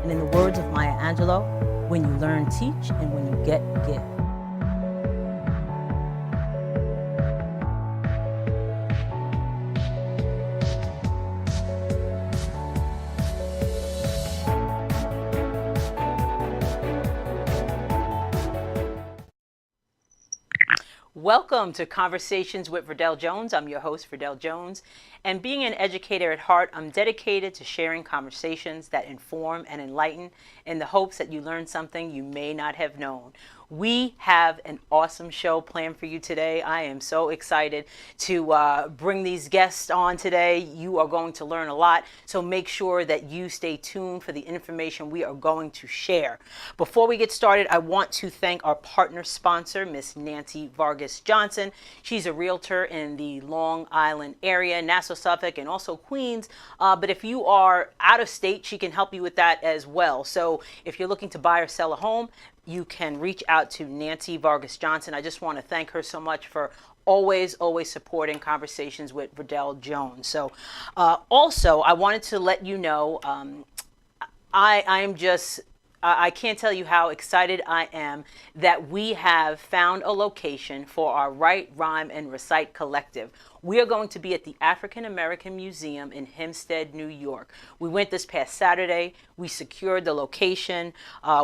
And in the words of Maya Angelou, when you learn, teach, and when you get, give. Welcome to Conversations with Verdel Jones. I'm your host, Verdel Jones. And being an educator at heart, I'm dedicated to sharing conversations that inform and enlighten in the hopes that you learn something you may not have known. We have an awesome show planned for you today. I am so excited to bring these guests on today. You are going to learn a lot, so make sure that you stay tuned for the information we are going to share. Before we get started, I want to thank our partner sponsor, Miss Nancy Vargas Johnson. She's a realtor in the Long Island area, Nassau, Suffolk, and also Queens. But if you are out of state, she can help you with that as well. So if you're looking to buy or sell a home, you can reach out to Nancy Vargas Johnson. I just want to thank her so much for always supporting Conversations with Verdel Jones. So also, I wanted to let you know, I can't tell you how excited I am that we have found a location for our Write, Rhyme, and Recite collective. We are going to be at the African American Museum in Hempstead, New York. We went this past Saturday. We secured the location.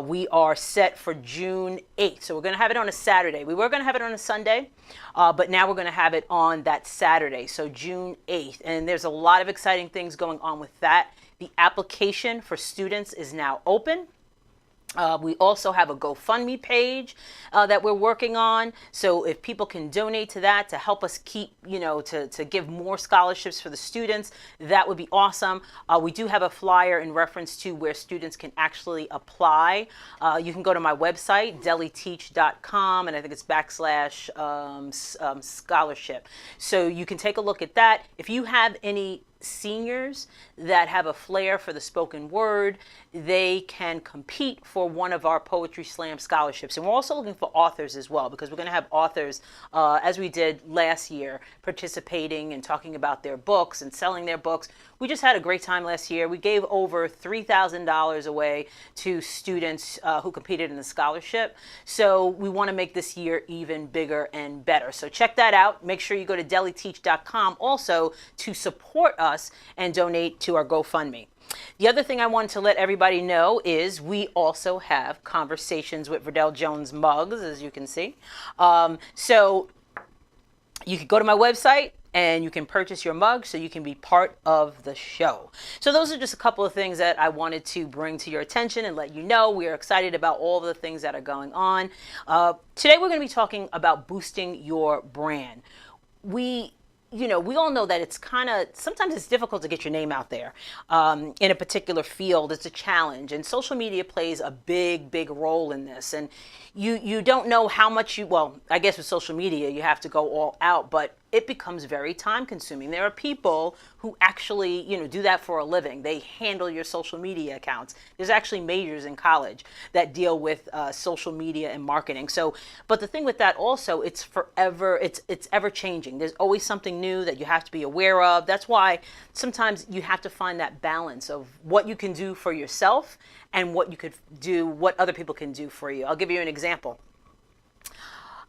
We are set for June 8th. So we're going to have it on a Saturday. We were going to have it on a Sunday, but now we're going to have it on that Saturday, so June 8th. And there's a lot of exciting things going on with that. The application for students is now open. We also have a GoFundMe page that we're working on. So if people can donate to that to help us keep, to give more scholarships for the students, that would be awesome. We do have a flyer in reference to where students can actually apply. You can go to my website, deliteach.com, and I think it's / scholarship. So you can take a look at that. If you have any seniors that have a flair for the spoken word, they can compete for one of our Poetry Slam scholarships. And we're also looking for authors as well, because we're going to have authors, as we did last year, participating and talking about their books and selling their books. We just had a great time last year. We gave over $3,000 away to students who competed in the scholarship. So we want to make this year even bigger and better. So check that out. Make sure you go to deliteach.com also to support us and donate to our GoFundMe. The other thing I wanted to let everybody know is we also have Conversations with Verdel Jones mugs, as you can see. So you can go to my website and you can purchase your mug so you can be part of the show. So those are just a couple of things that I wanted to bring to your attention and let you know. We are excited about all of the things that are going on. Today we're going to be talking about boosting your brand. We all know that it's sometimes it's difficult to get your name out there in a particular field. It's a challenge, and social media plays a big role in this. And you don't know how much I guess with social media, you have to go all out, but it becomes very time consuming. There are people who actually, do that for a living. They handle your social media accounts. There's actually majors in college that deal with social media and marketing. So, but the thing with that also, it's forever, it's ever changing. There's always something new that you have to be aware of. That's why sometimes you have to find that balance of what you can do for yourself and what other people can do for you. I'll give you an example.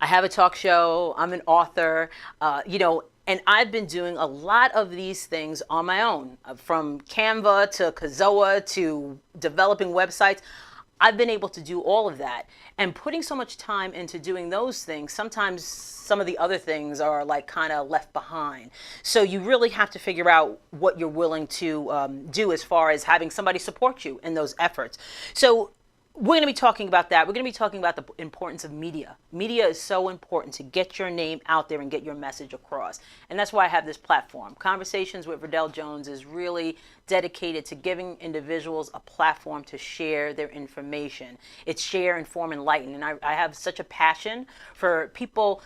I have a talk show, I'm an author, and I've been doing a lot of these things on my own, from Canva to Kazoa to developing websites. I've been able to do all of that, and putting so much time into doing those things, sometimes some of the other things are like kind of left behind. So you really have to figure out what you're willing to do as far as having somebody support you in those efforts. So we're going to be talking about that. We're going to be talking about the importance of media. Media is so important to get your name out there and get your message across. And that's why I have this platform. Conversations with Verdel Jones is really dedicated to giving individuals a platform to share their information. It's share, inform, enlighten. And I have such a passion for people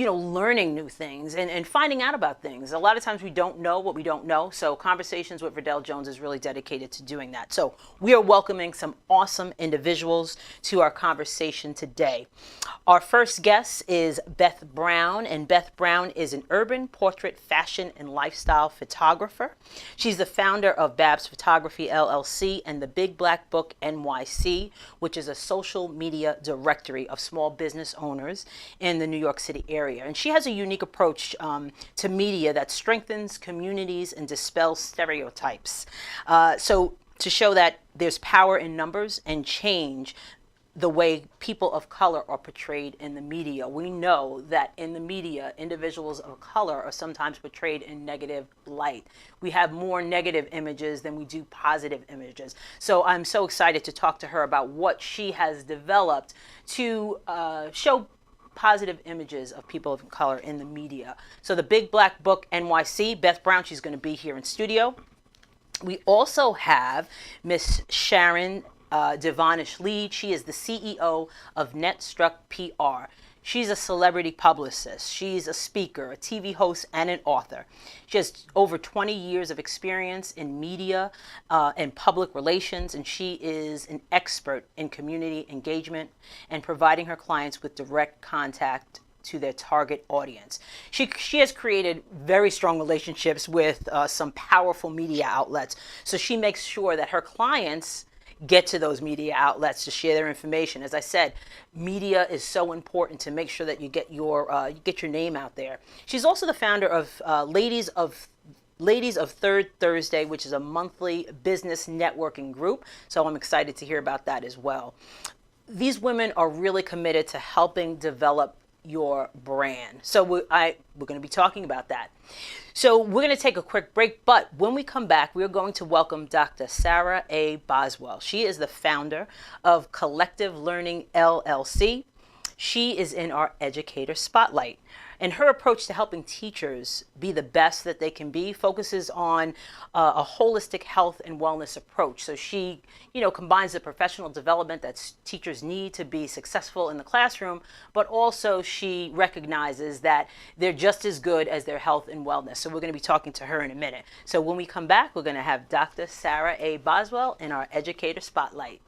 learning new things and finding out about things. A lot of times we don't know what we don't know. So Conversations with Verdel Jones is really dedicated to doing that. So we are welcoming some awesome individuals to our conversation today. Our first guest is Beth Brown, and Beth Brown is an urban portrait, fashion, and lifestyle photographer. She's the founder of Babs Photography LLC and the Big Black Book NYC, which is a social media directory of small business owners in the New York City area. And she has a unique approach to media that strengthens communities and dispels stereotypes. So to show that there's power in numbers and change the way people of color are portrayed in the media. We know that in the media, individuals of color are sometimes portrayed in negative light. We have more negative images than we do positive images. So I'm so excited to talk to her about what she has developed to show positive images of people of color in the media. So the Big Black Book NYC, Beth Brown, she's going to be here in studio. We also have Miss Sharon Devonish Lead. She is the CEO of NetStruck PR. She's a celebrity publicist. She's a speaker, a TV host, and an author. She has over 20 years of experience in media and public relations, and she is an expert in community engagement and providing her clients with direct contact to their target audience. She has created very strong relationships with some powerful media outlets, so she makes sure that her clients get to those media outlets to share their information. As I said, media is so important to make sure that you get your name out there. She's also the founder of Ladies of Third Thursday, which is a monthly business networking group. So I'm excited to hear about that as well. These women are really committed to helping develop your brand. So we're going to be talking about that. So we're going to take a quick break, but when we come back, we're going to welcome Dr. Sarah A. Boswell. She is the founder of Collective Learning LLC. She is in our Educator Spotlight. And her approach to helping teachers be the best that they can be focuses on a holistic health and wellness approach. So she, combines the professional development that teachers need to be successful in the classroom, but also she recognizes that they're just as good as their health and wellness. So we're going to be talking to her in a minute. So when we come back, we're going to have Dr. Sarah A. Boswell in our Educator Spotlight.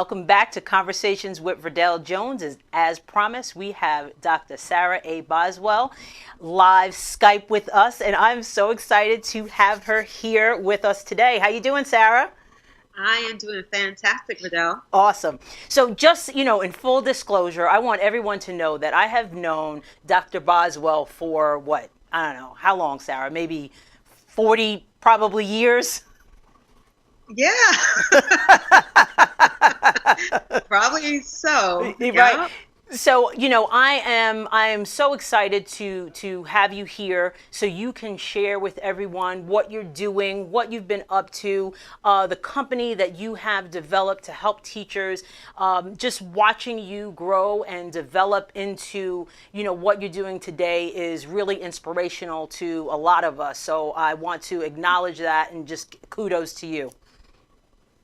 welcome back to Conversations with Verdel Jones. As promised, we have Dr. Sarah A. Boswell live Skype with us, and I'm so excited to have her here with us today. How you doing, Sarah? I am doing fantastic, Verdel. Awesome. So just, in full disclosure, I want everyone to know that I have known Dr. Boswell for what? I don't know. How long, Sarah? Maybe 40 probably years? Yeah, probably so. Right. Yeah. So, I am so excited to have you here so you can share with everyone what you're doing, what you've been up to, the company that you have developed to help teachers. Just watching you grow and develop into, what you're doing today is really inspirational to a lot of us. So I want to acknowledge that and just kudos to you.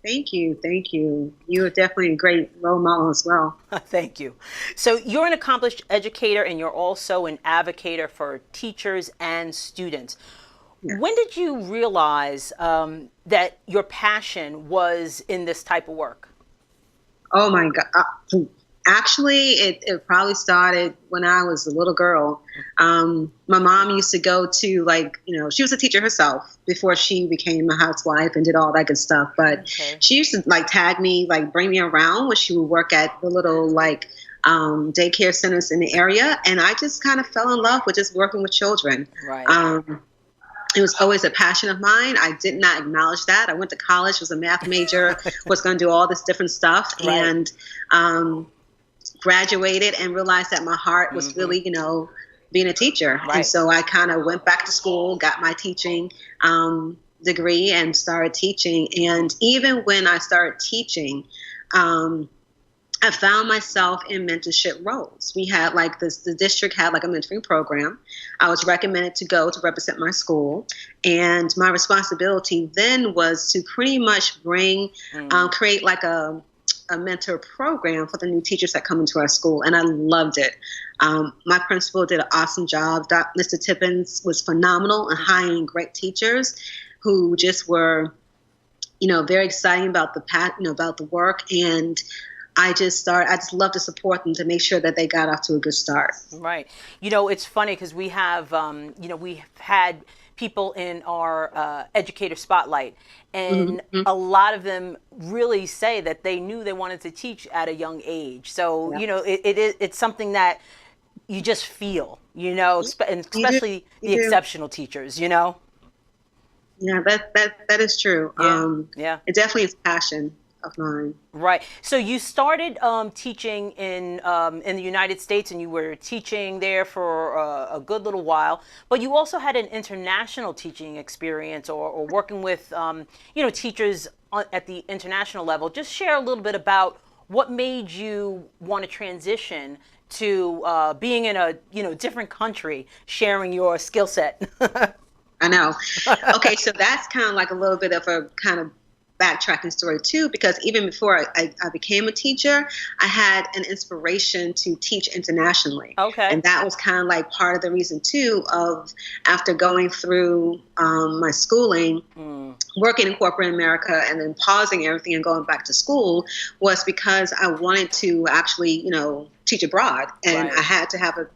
Thank you. Thank you. You are definitely a great role model as well. Thank you. So you're an accomplished educator and you're also an advocate for teachers and students. Yeah. When did you realize that your passion was in this type of work? Oh my God. Actually, it probably started when I was a little girl. My mom used to go to she was a teacher herself before she became a housewife and did all that good stuff. But Okay. she used to tag me, bring me around when she would work at the little daycare centers in the area. And I just kind of fell in love with just working with children. Right. It was always a passion of mine. I did not acknowledge that. I went to college, was a math major, was going to do all this different stuff. Right. And graduated and realized that my heart was really, being a teacher. Right. And so I kind of went back to school, got my teaching degree and started teaching. And even when I started teaching, I found myself in mentorship roles. We had the district had a mentoring program. I was recommended to go to represent my school. And my responsibility then was to pretty much create a mentor program for the new teachers that come into our school, and I loved it. My principal did an awesome job. Mr. Tippins was phenomenal in hiring great teachers who just were, very exciting about about the work. And I just love to support them to make sure that they got off to a good start. Right. It's funny because we have, we've had people in our educator spotlight, and a lot of them really say that they knew they wanted to teach at a young age. So, Yeah. it's something that you just feel, and especially the exceptional teachers, Yeah, that is true. Yeah. It definitely is passion of mine. Right. So you started teaching in the United States, and you were teaching there for a good little while. But you also had an international teaching experience, or working with teachers at the international level. Just share a little bit about what made you want to transition to being in a different country, sharing your skill set. I know. Okay, so that's kind of a little bit of a kind of backtracking story too, because even before I became a teacher, I had an inspiration to teach internationally. Okay. And that was kind of part of the reason too of after going through my schooling, working in corporate America and then pausing everything and going back to school was because I wanted to actually, teach abroad. And Right. I had to have a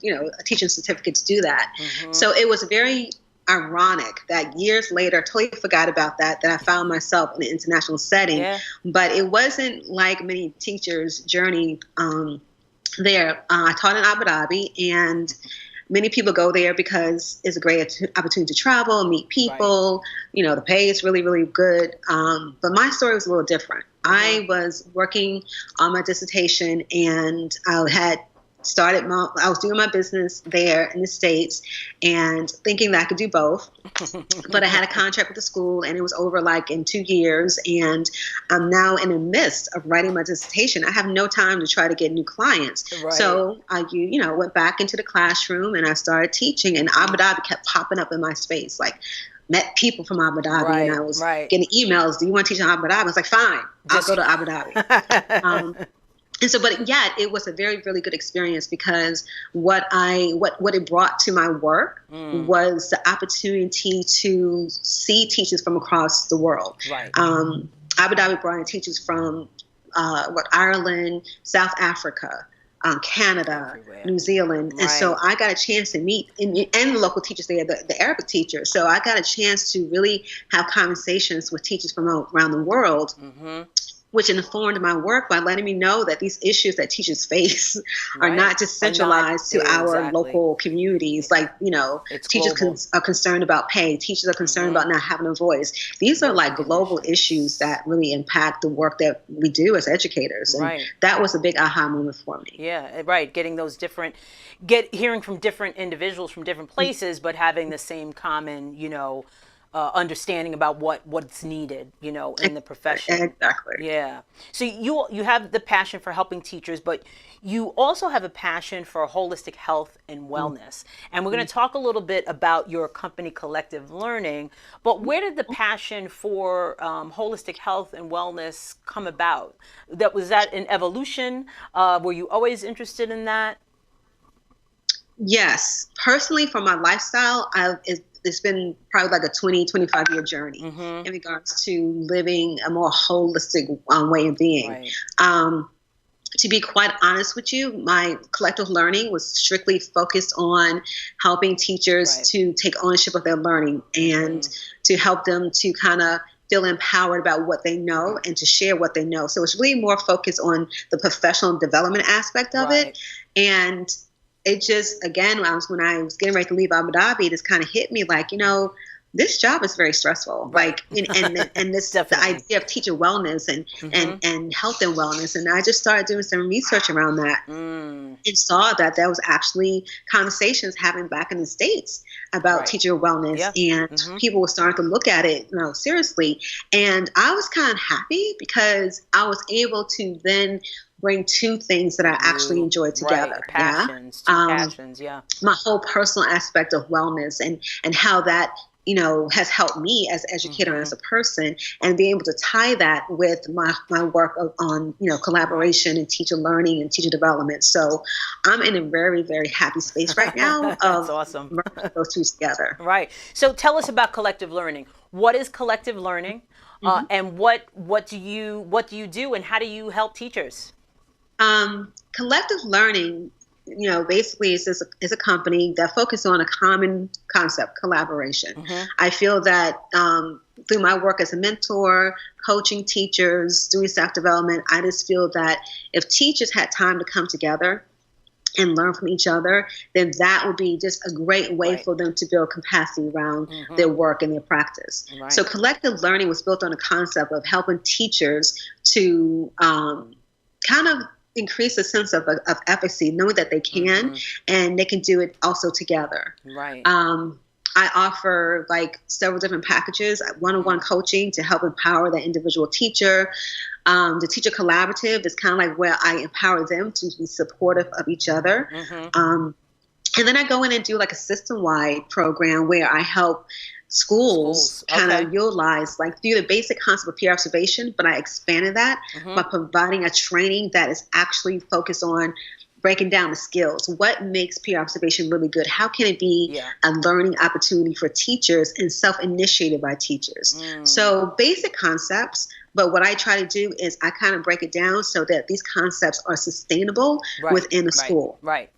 teaching certificate to do that. Mm-hmm. So it was very ironic that years later, totally forgot about that I found myself in an international setting. Yeah. But it wasn't like many teachers' journey there. I taught in Abu Dhabi, and many people go there because it's a great opportunity to travel, meet people. Right. The pay is really, really good. But my story was a little different. I was working on my dissertation, and I was doing my business there in the States and thinking that I could do both. But I had a contract with the school, and it was over in 2 years. And I'm now in the midst of writing my dissertation. I have no time to try to get new clients. Right. So I, went back into the classroom and I started teaching, and Abu Dhabi kept popping up in my space. Met people from Abu Dhabi, Right, and I was right. getting emails. Do you want to teach in Abu Dhabi? I was like, fine, I'll go to Abu Dhabi. And so, but yet it was a very, really good experience because what it brought to my work was the opportunity to see teachers from across the world. Right. Abu Dhabi brought in teachers from Ireland, South Africa, Canada, Everywhere. New Zealand. And so Right. I got a chance to meet and the local teachers there, the Arabic teachers. So I got a chance to really have conversations with teachers from around the world, Mm-hmm. which informed my work by letting me know that these issues that teachers face are Right. not just Or not centralized to our exactly. local communities. Like, It's teachers global. are concerned about pay. Teachers are concerned Mm-hmm. about not having a voice. These are Working like global issues conditions. that really impact the work that we do as educators. And Right. that was a big aha moment for me. Yeah, right. Getting those different, hearing from different individuals from different places, but having the same common, understanding about what's needed, in the profession. Exactly. Yeah. So you have the passion for helping teachers, but you also have a passion for holistic health and wellness. And we're going to talk a little bit about your company, Collective Learning. But where did the passion for holistic health and wellness come about? Was that an evolution? Were you always interested in that? Yes. Personally, for my lifestyle, it's been probably like a 25-year journey Mm-hmm. in regards to living a more holistic way of being. Right. Um, to be quite honest with you, my collective learning was strictly focused on helping teachers Right. to take ownership of their learning and to help them to kind of feel empowered about what they know and to share what they know. So it's really more focused on the professional development aspect of Right. it. And it just, again, when I was getting ready to leave Abu Dhabi, it just kind of hit me like, this job is very stressful. Right. Like, and this, the Definitely. idea of teacher wellness and health and wellness. And I just started doing some research around that Mm. and saw that there was actually conversations happening back in the States about Right. teacher wellness, Yeah. and people were starting to look at it, seriously. And I was kind of happy because I was able to then bring two things that I actually enjoyed together. Right. Passions. Two passions. Yeah. My whole personal aspect of wellness and how that has helped me as an educator and as a person, and being able to tie that with my work on collaboration and teacher learning and teacher development. So I'm in a very, very happy space right now That's of awesome. merging those two together. Right. So tell us about collective learning. What is collective learning, and what do you do, and how do you help teachers? Collective learning, basically is a company that focuses on a common concept, collaboration. I feel that through my work as a mentor, coaching teachers, doing staff development, I just feel that if teachers had time to come together and learn from each other, then that would be just a great way Right. for them to build capacity around their work and their practice. Right. So collective learning was built on a concept of helping teachers to kind of increase a sense of efficacy, knowing that they can and they can do it also together. Right. I offer like several different packages, one-on-one coaching to help empower the individual teacher. The teacher collaborative is kind of like where I empower them to be supportive of each other. And then I go in and do like a system-wide program where I help schools kind of utilize, like, through the basic concept of peer observation, but I expanded that by providing a training that is actually focused on breaking down the skills. What makes peer observation really good? How can it be a learning opportunity for teachers and self-initiated by teachers? So basic concepts, but what I try to do is I kind of break it down so that these concepts are sustainable within a school. Right.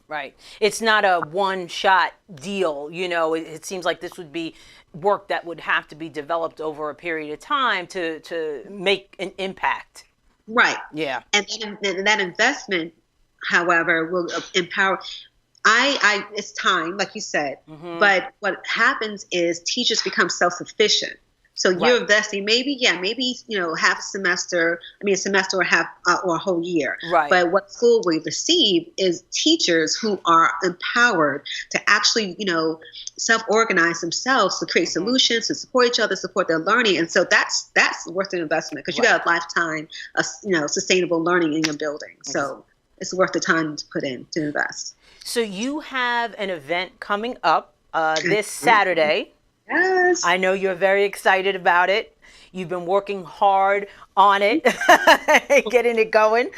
It's not a one-shot deal. It seems like this would be work that would have to be developed over a period of time to make an impact. Right. Yeah. And that investment, however, will empower. It's time, like you said, but what happens is teachers become self-sufficient. So you're investing maybe half a semester, a semester or half or a whole year. Right. But what school will receive is teachers who are empowered to actually, self-organize themselves to create solutions, to support each other, support their learning. And so that's worth an investment because you got a lifetime of, sustainable learning in your building. So it's worth the time to put in, to invest. So you have an event coming up this Saturday. Yes. I know you're very excited about it. You've been working hard on it, getting it going.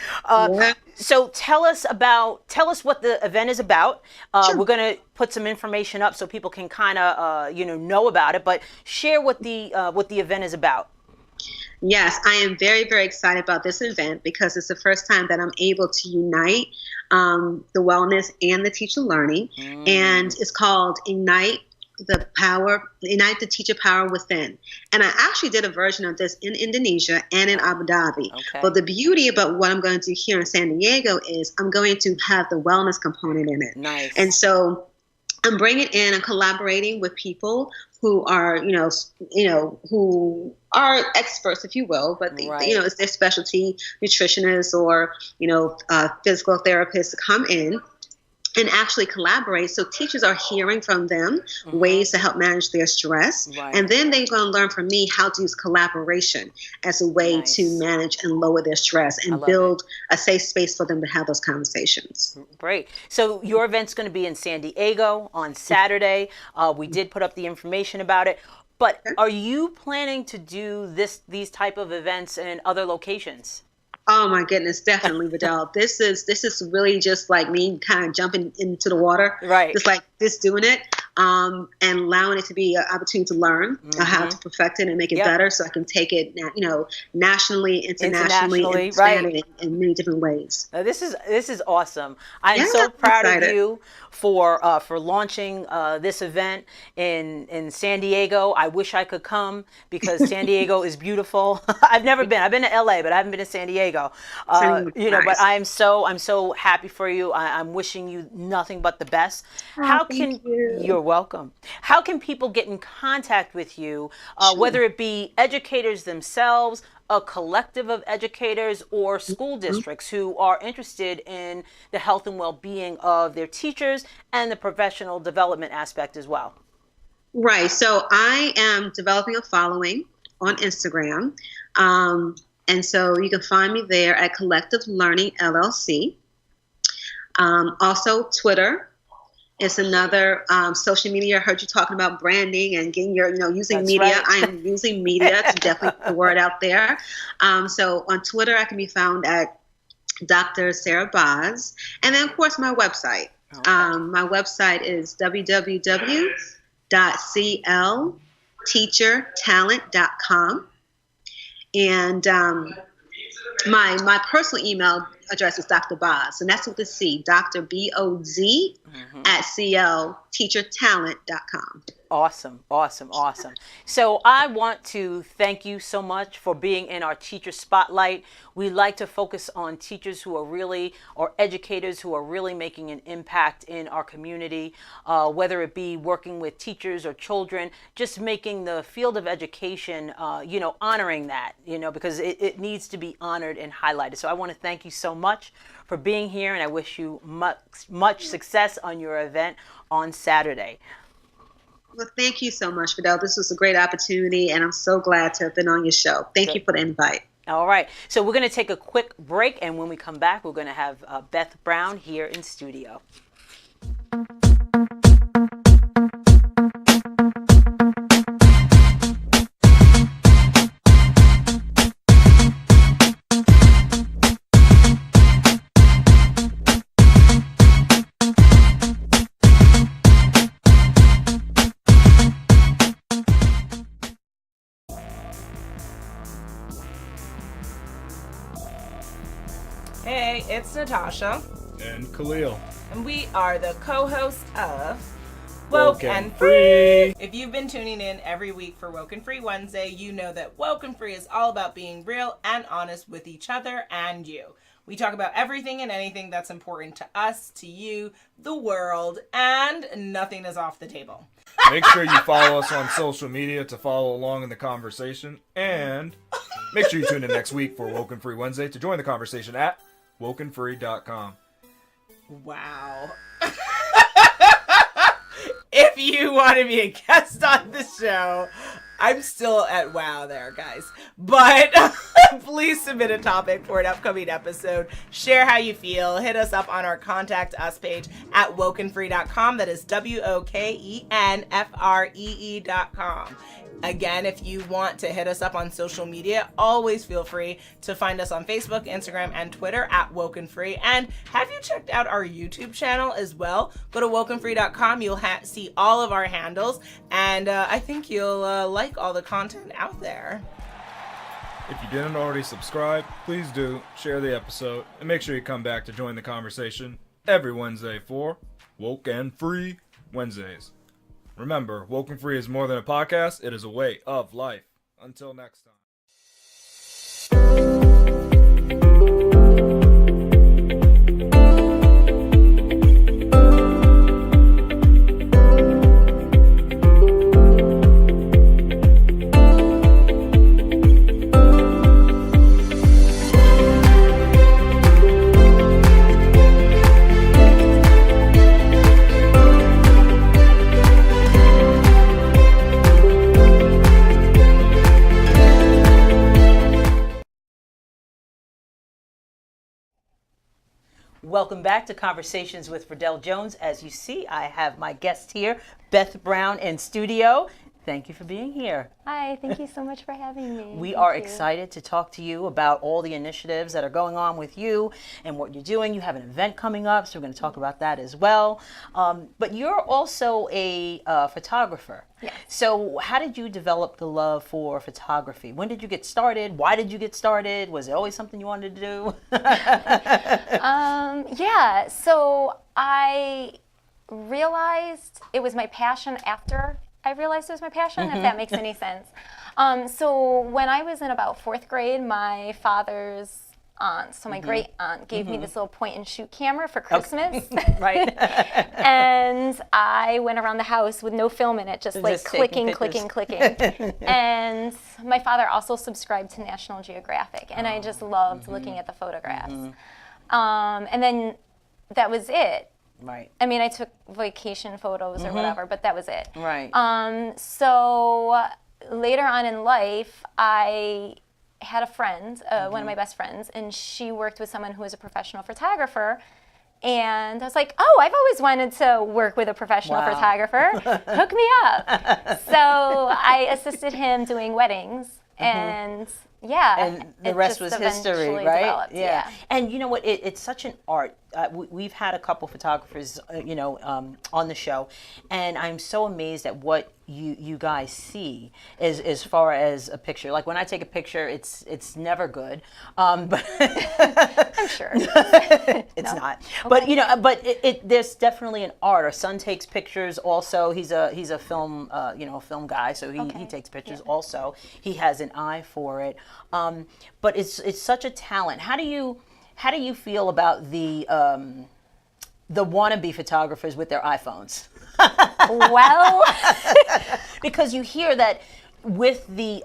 So tell us what the event is about. Sure. We're going to put some information up so people can kind of know about it, but share what the event is about. Yes, I am very, very excited about this event because it's the first time that I'm able to unite the wellness and the teacher learning. And it's called Ignite the Teacher Power Within. And I actually did a version of this in Indonesia and in Abu Dhabi. Okay. But the beauty about what I'm going to do here in San Diego is I'm going to have the wellness component in it. Nice. And so I'm bringing in and collaborating with people who are, who are experts, if you will, but it's their specialty, nutritionists or, physical therapists to come in and actually collaborate. So teachers are hearing from them ways to help manage their stress. Right. And then they're going to learn from me how to use collaboration as a way to manage and lower their stress and build a safe space for them to have those conversations. Great. So your event's going to be in San Diego on Saturday. We did put up the information about it. But are you planning to do these type of events in other locations? Oh my goodness, definitely, Verdel. This is really just like me kind of jumping into the water, right? Just like this, doing it, and allowing it to be an opportunity to learn how to perfect it and make it better, so I can take it, nationally, internationally, and expand it in many different ways. This is awesome. I'm so proud of you for launching this event in San Diego. I wish I could come because San Diego is beautiful. I've never been. I've been to LA, but I haven't been to San Diego. Nice. But I'm so happy for you. I'm wishing you nothing but the best. Thank you. You're welcome. How can people get in contact with you, whether it be educators themselves, a collective of educators, or school districts who are interested in the health and well-being of their teachers and the professional development aspect as well? Right. So I am developing a following on Instagram. And so you can find me there at Collective Learning LLC. Also, Twitter is another social media. I heard you talking about branding and getting your, using That's media. right. I am using media to definitely put the word out there. So on Twitter, I can be found at Dr. Sarah Boz. And then, of course, my website. Okay. My website is www.clteachertalent.com. And my personal email address is Dr. Boz, and that's with the C, Dr. B-O-Z at clteachertalent.com. Awesome. So I want to thank you so much for being in our teacher spotlight. We like to focus on teachers who are really, or educators who are really making an impact in our community, whether it be working with teachers or children, just making the field of education, honoring that, because it needs to be honored and highlighted. So I want to thank you so much for being here, and I wish you much success on your event on Saturday. Well, thank you so much, Verdel. This was a great opportunity, and I'm so glad to have been on your show. Thank you for the invite. All right. So we're going to take a quick break, and when we come back, we're going to have Beth Brown here in studio. Hey, it's Natasha. And Khalil. And we are the co-hosts of Woke and Free. If you've been tuning in every week for Woke and Free Wednesday, you know that Woke and Free is all about being real and honest with each other and you. We talk about everything and anything that's important to us, to you, the world, and nothing is off the table. Make sure you follow us on social media to follow along in the conversation. And make sure you tune in next week for Woke and Free Wednesday to join the conversation at wokeandfree.com. Wow. If you want to be a guest on the show, I'm still at wow there, guys. But please submit a topic for an upcoming episode. Share how you feel. Hit us up on our Contact Us page at wokenfree.com. That is WOKENFREE.com. Again, if you want to hit us up on social media, always feel free to find us on Facebook, Instagram, and Twitter at Woken Free. And have you checked out our YouTube channel as well? Go to wokenfree.com. You'll see all of our handles, and I think you'll like all the content out there. If you didn't already subscribe, please do, share the episode, and make sure you come back to join the conversation every Wednesday for Woke and Free Wednesdays. Remember, Woke and Free is more than a podcast, it is a way of life. Until next time. Welcome back to Conversations with Verdel Jones. As you see, I have my guest here, Beth Brown, in studio. Thank you for being here. Hi, thank you so much for having me. We Thank are you. excited to talk to you about all the initiatives that are going on with you and what you're doing. You have an event coming up, so we're going to talk about that as well. But you're also a photographer. Yes. So how did you develop the love for photography? When did you get started? Why did you get started? Was it always something you wanted to do? Yeah, so I realized it was my passion after I realized it was my passion, if that makes any sense. So when I was in about 4th grade, my father's aunt, so my great aunt, gave me this little point and shoot camera for Christmas. Right. And I went around the house with no film in it, just like taking clicking. pictures. And my father also subscribed to National Geographic, and I just loved looking at the photographs. And then that was it. Right. I mean, I took vacation photos or whatever, but that was it. Right. So later on in life, I had a friend, one of my best friends, and she worked with someone who was a professional photographer. And I was like, oh, I've always wanted to work with a professional photographer. Hook me up. So I assisted him doing weddings, and yeah, and the rest was history, right? Developed, yeah. And you know what? It's such an art. We've had a couple photographers, on the show, and I'm so amazed at what you guys see as far as a picture. Like when I take a picture, it's never good, but I'm sure it's not. But but there's definitely an art. Our son takes pictures. Also, he's a film film guy, so he takes pictures. Yeah. Also, he has an eye for it. But it's such a talent. How do you feel about the wannabe photographers with their iPhones? Well, Because you hear that with the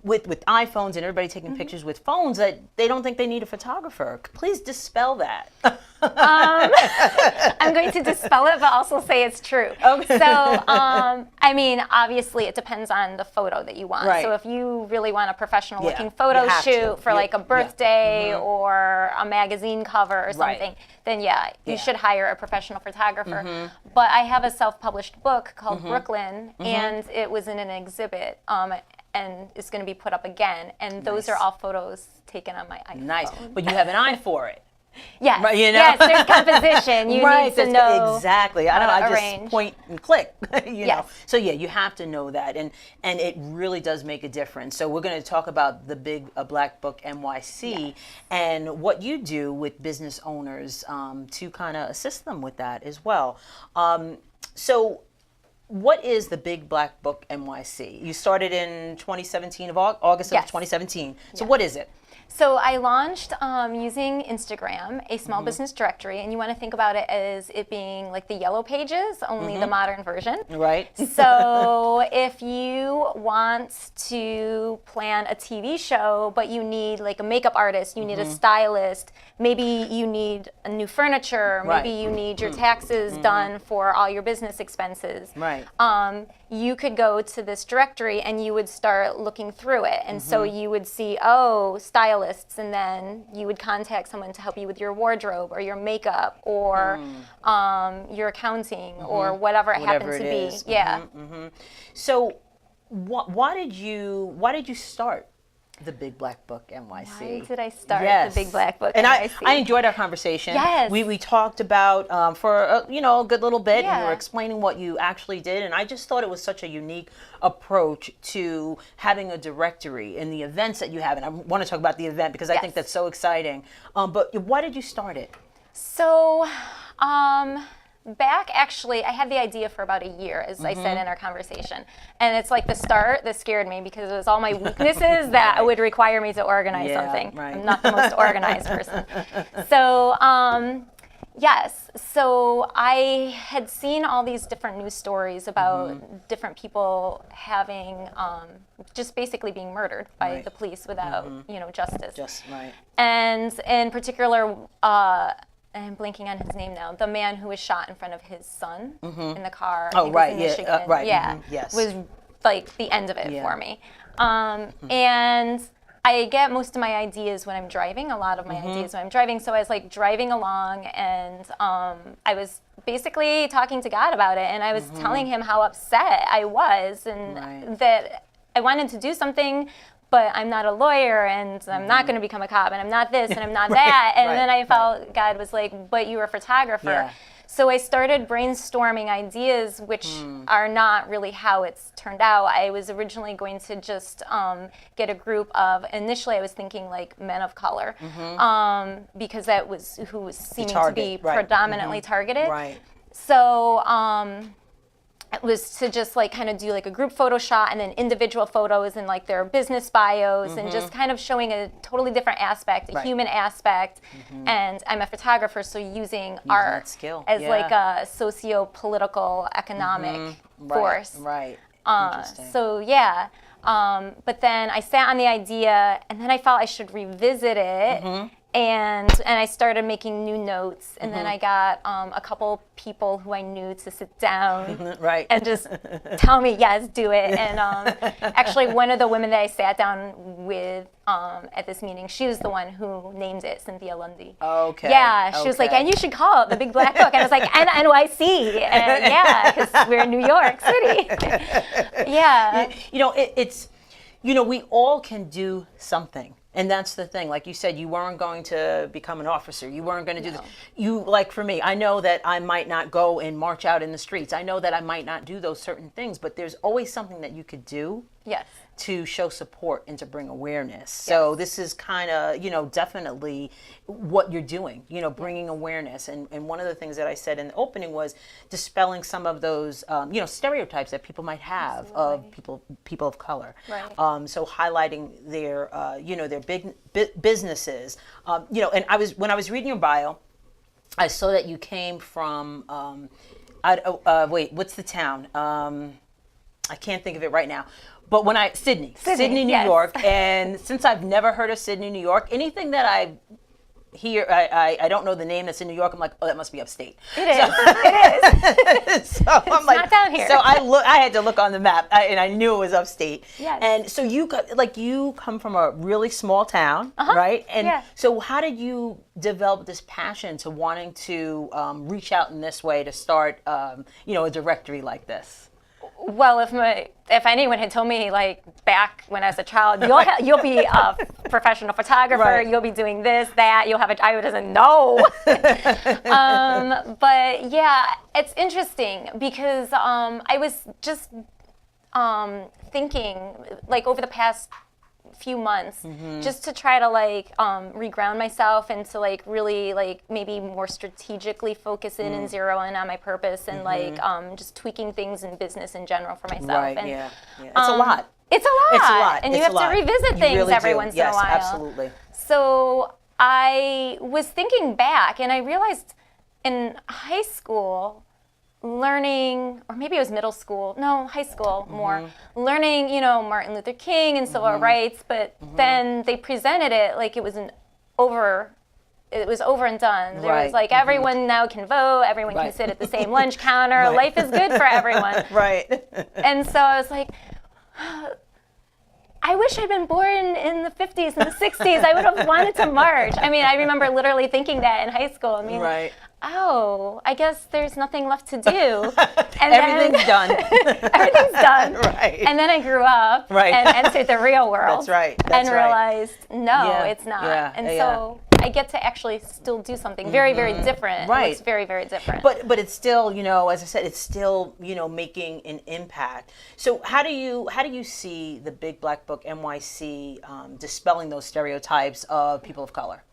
with iPhones and everybody taking pictures with phones, that they don't think they need a photographer. Please dispel that. I'm going to dispel it, but also say it's true. Okay. So, I mean, obviously, it depends on the photo that you want. Right. So, if you really want a professional-looking You photo have to. shoot for like a birthday Mm-hmm. or a magazine cover or Right. something, then you should hire a professional photographer. Mm-hmm. But I have a self-published book called Brooklyn, and it was in an exhibit. And it's going to be put up again. And those Nice. are all photos taken on my iPhone. Nice, but you have an eye for it. Yes, Right, you know? yes, there's composition. You need to know exactly. I how don't. to I just arrange. point and click. You know. Yes. So yeah, you have to know that, and it really does make a difference. So we're going to talk about the big Black Book NYC and what you do with business owners to kind of assist them with that as well. So. What is the Big Black Book NYC? You started in 2017 of August of Yes. 2017. So Yeah. what is it? So I launched using Instagram, a Mm-hmm. small business directory, and you want to think about it as it being like the yellow pages, only the modern version. Right. So if you want to plan a TV show, but you need like a makeup artist, you need a stylist, maybe you need a new furniture, Right. maybe you need your taxes done for all your business expenses. Right. You could go to this directory and you would start looking through it. And so Mm-hmm. you would see, stylists, and then you would contact someone to help you with your wardrobe or your makeup or your accounting or whatever it Whatever happened to it be. is. Yeah. So why did you start The Big Black Book NYC. Why did I start Yes. the Big Black Book And NYC? I enjoyed our conversation. Yes. We talked about for a good little bit, and you Yeah. were explaining what you actually did, and I just thought it was such a unique approach to having a directory and the events that you have. And I want to talk about the event because I think Yes. that's so exciting. But why did you start it? So, back actually, I had the idea for about a year, as I said in our conversation. And it's like the start that scared me because it was all my weaknesses that would require me to organize Yeah, something. right. I'm not the most organized person. So, yes. So I had seen all these different news stories about different people having, just basically being murdered by Right. the police without, justice. Just right. And in particular, I'm blanking on his name now. The man who was shot in front of his son in the car. I Oh, think it was right, in yeah, Michigan. right, Yeah. yes. Was like the end of it Yeah. for me. And I get most of my ideas when I'm driving. A lot of my ideas when I'm driving. So I was like driving along, and I was basically talking to God about it, and I was telling him how upset I was, and Right. that I wanted to do something. But I'm not a lawyer, and I'm not going to become a cop, and I'm not this, and I'm not that. And then I felt God was like, but you're a photographer. Yeah. So I started brainstorming ideas, which are not really how it's turned out. I was originally going to just get a group of, initially I was thinking like men of color, because that was who was seeming to be target, right. predominantly targeted. Right. So it was to just like kind of do like a group photo shot and then individual photos and like their business bios and just kind of showing a totally different aspect, a Right. human aspect. And I'm a photographer, so using art that skill, as yeah. like a socio-political economic force. Right. Interesting. So yeah. But then I sat on the idea, and then I felt I should revisit it. And I started making new notes, and then I got a couple people who I knew to sit down Right. and just tell me, yes, do it. And actually, one of the women that I sat down with at this meeting, she was the one who named it, Cynthia Lundy. Okay. Yeah, she was like, okay. and you should call it the Big Black Book. And I was like, and NYC. And yeah, because we're in New York City. Yeah. It's we all can do something. And that's the thing. Like you said, you weren't going to become an officer. You weren't going to do this. Like for me, I know that I might not go and march out in the streets. I know that I might not do those certain things, but there's always something that you could do Yes. to show support and to bring awareness. So this is kind of, definitely what you're doing, bringing awareness. And one of the things that I said in the opening was dispelling some of those, stereotypes that people might have of people of color. Right. So highlighting their, their big businesses. And when I was reading your bio, I saw that you came from, wait, what's the town? I can't think of it right now. But when Sydney, New yes. York, and since I've never heard of Sydney, New York, anything that I hear, I don't know the name that's in New York, I'm like, oh, that must be upstate. It is. It is. So I'm like, not down here. So I had to look on the map, and I knew it was upstate. Yes. And so you come from a really small town, right? And yeah. so how did you develop this passion to wanting to reach out in this way to start, a directory like this? Well, if anyone had told me like back when I was a child, you'll be a professional photographer, Right. you'll be doing this, that, I would have said no. But yeah, it's interesting because I was just thinking like over the past few months just to try to like reground myself and to like really like maybe more strategically focus in and zero in on my purpose and like just tweaking things in business in general for myself. Right, and, yeah. It's a lot. It's a lot. It's a lot. And It's you have a lot. to revisit You things really every do. once Yes, in a while. absolutely. So I was thinking back and I realized in high school learning, or maybe it was middle school, no, high school more, learning, Martin Luther King and civil rights, but then they presented it like it was over and done. There Right. was like everyone now can vote, everyone can Right. sit at the same lunch counter, life is good for everyone. Right. And so I was like, I wish I'd been born in the 50s and the 60s. I would have wanted to march. I mean, I remember literally thinking that in high school. I mean, Right. oh, I guess there's nothing left to do. And Everything's done. Everything's done. Right. And then I grew up Right. and entered the real world. That's right. That's and right. realized, no, Yeah. it's not. Yeah. And Yeah. so I get to actually still do something very, very different. Right. It's very, very different. But it's still, as I said, it's still, making an impact. So how do you see the Big Black Book NYC dispelling those stereotypes of people of color?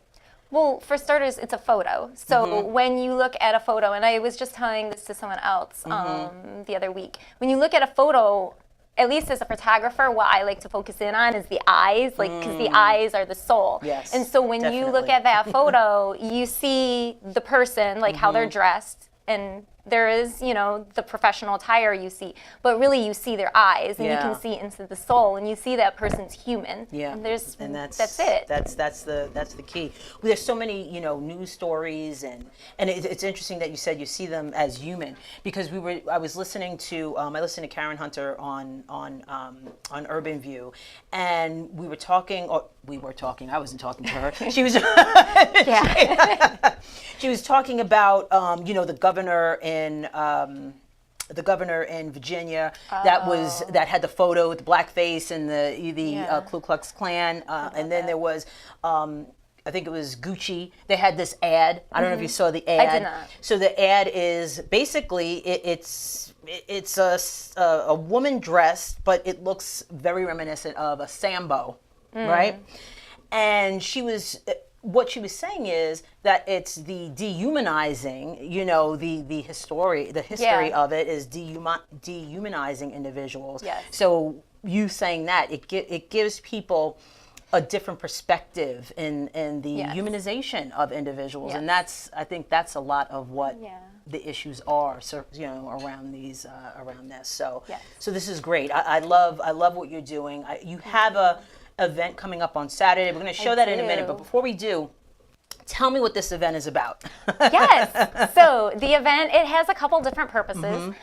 Well, for starters, it's a photo. So when you look at a photo, and I was just telling this to someone else the other week, when you look at a photo, at least as a photographer, what I like to focus in on is the eyes, because the eyes are the soul. Yes, and so when you look definitely. at that photo, you see the person, like how they're dressed, and there is, the professional attire you see, but really you see their eyes, and you can see into the soul, and you see that person's human. Yeah, and that's it. That's the key. There's so many news stories, and it's interesting that you said you see them as human, because I was listening to I listened to Karen Hunter on Urban View, and we were talking. I wasn't talking to her. She was. Yeah. She was talking about the governor in Virginia that had the photo with the blackface and the Ku Klux Klan, and then there was I think it was Gucci. They had this ad. I don't know if you saw the ad. I did not. So the ad is basically it's a woman dressed, but it looks very reminiscent of a Sambo, right? And what she was saying is that it's the dehumanizing, the history of it is dehumanizing individuals. Yes. So you saying that, it gives people a different perspective in the humanization of individuals. Yes. And I think that's a lot of what the issues are, so, around this. So, so this is great. I love what you're doing. You have a event coming up on Saturday. We're going to show that in a minute, but before we do, tell me what this event is about. Yes. So the event, it has a couple different purposes.